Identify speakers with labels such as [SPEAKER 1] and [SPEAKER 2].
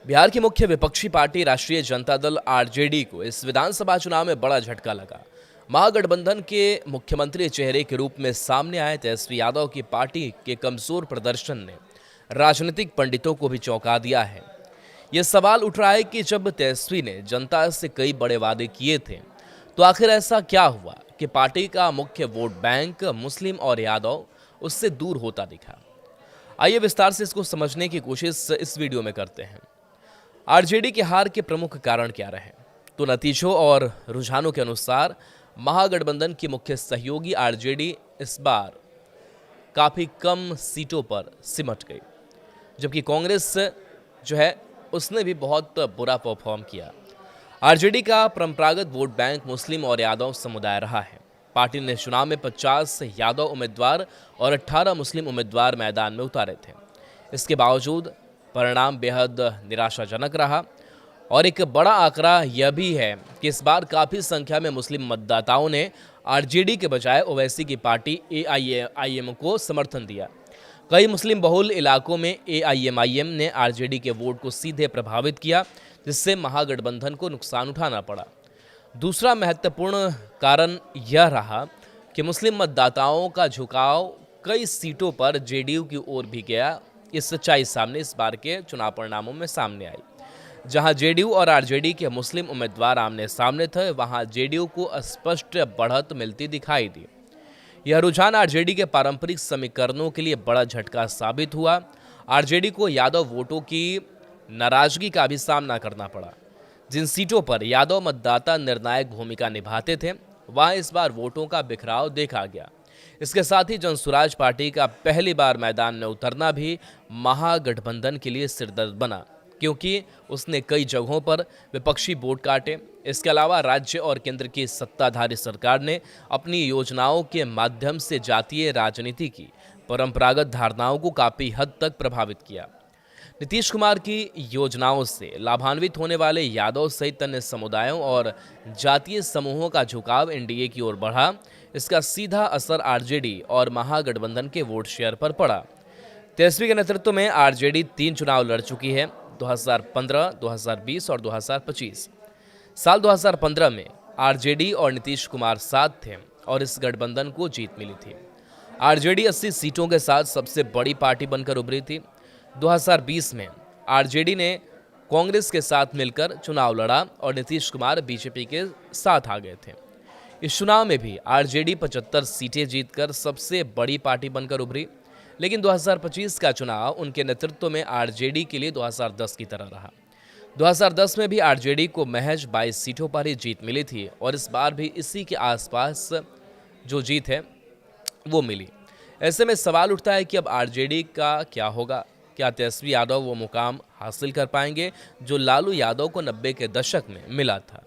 [SPEAKER 1] बिहार की मुख्य विपक्षी पार्टी राष्ट्रीय जनता दल आरजेडी को इस विधानसभा चुनाव में बड़ा झटका लगा। महागठबंधन के मुख्यमंत्री चेहरे के रूप में सामने आए तेजस्वी यादव की पार्टी के कमजोर प्रदर्शन ने राजनीतिक पंडितों को भी चौंका दिया है। यह सवाल उठ रहा है कि जब तेजस्वी ने जनता से कई बड़े वादे किए थे तो आखिर ऐसा क्या हुआ कि पार्टी का मुख्य वोट बैंक मुस्लिम और यादव उससे दूर होता दिखा। आइए विस्तार से इसको समझने की कोशिश इस वीडियो में करते हैं। आरजेडी के हार के प्रमुख कारण क्या रहे? तो नतीजों और रुझानों के अनुसार महागठबंधन की मुख्य सहयोगी आरजेडी इस बार काफ़ी कम सीटों पर सिमट गई, जबकि कांग्रेस जो है उसने भी बहुत बुरा परफॉर्म किया। आरजेडी का परंपरागत वोट बैंक मुस्लिम और यादव समुदाय रहा है। पार्टी ने चुनाव में 50 यादव उम्मीदवार और 18 मुस्लिम उम्मीदवार मैदान में उतारे थे। इसके बावजूद परिणाम बेहद निराशाजनक रहा और एक बड़ा आंकड़ा यह भी है कि इस बार काफ़ी संख्या में मुस्लिम मतदाताओं ने आरजेडी के बजाय ओवैसी की पार्टी एआईएमआईएम को समर्थन दिया। कई मुस्लिम बहुल इलाकों में एआईएमआईएम ने आरजेडी के वोट को सीधे प्रभावित किया, जिससे महागठबंधन को नुकसान उठाना पड़ा। दूसरा महत्वपूर्ण कारण यह रहा कि मुस्लिम मतदाताओं का झुकाव कई सीटों पर जेडीयू की ओर भी गया। इस सच्चाई सामने इस बार के चुनाव परिणामों में सामने आई। जहां जेडीयू और आरजेडी के मुस्लिम उम्मीदवार आमने सामने थे, वहां जेडीयू को स्पष्ट बढ़त मिलती दिखाई दी। यह रुझान आरजेडी के पारंपरिक समीकरणों के लिए बड़ा झटका साबित हुआ। आरजेडी को यादव वोटों की नाराजगी का भी सामना करना पड़ा। जिन सीटों पर यादव मतदाता निर्णायक भूमिका निभाते थे, वहां इस बार वोटों का बिखराव देखा गया। इसके साथ ही जनसुराज पार्टी का पहली बार मैदान में उतरना भी महागठबंधन के लिए सिरदर्द बना, क्योंकि उसने कई जगहों पर विपक्षी वोट काटे। इसके अलावा राज्य और केंद्र की सत्ताधारी सरकार ने अपनी योजनाओं के माध्यम से जातीय राजनीति की परंपरागत धारणाओं को काफ़ी हद तक प्रभावित किया। नीतीश कुमार की योजनाओं से लाभान्वित होने वाले यादव सहित अन्य समुदायों और जातीय समूहों का झुकाव एनडीए की ओर बढ़ा। इसका सीधा असर आरजेडी और महागठबंधन के वोट शेयर पर पड़ा। तेजस्वी के नेतृत्व में आरजेडी 3 चुनाव लड़ चुकी है, 2015, 2020 और 2025। साल 2015 में आरजेडी और नीतीश कुमार साथ थे और इस गठबंधन को जीत मिली थी। आरजेडी 80 सीटों के साथ सबसे बड़ी पार्टी बनकर उभरी थी। 2020 में आरजेडी ने कांग्रेस के साथ मिलकर चुनाव लड़ा और नीतीश कुमार बीजेपी के साथ आ गए थे। इस चुनाव में भी आरजेडी 75 सीटें जीतकर सबसे बड़ी पार्टी बनकर उभरी, लेकिन 2025 का चुनाव उनके नेतृत्व में आरजेडी के लिए 2010 की तरह रहा। 2010 में भी आरजेडी को महज 22 सीटों पर ही जीत मिली थी और इस बार भी इसी के आसपास जो जीत है वो मिली। ऐसे में सवाल उठता है कि अब आरजेडी का क्या होगा? क्या तेजस्वी यादव वो मुकाम हासिल कर पाएंगे जो लालू यादव को 90 के दशक में मिला था?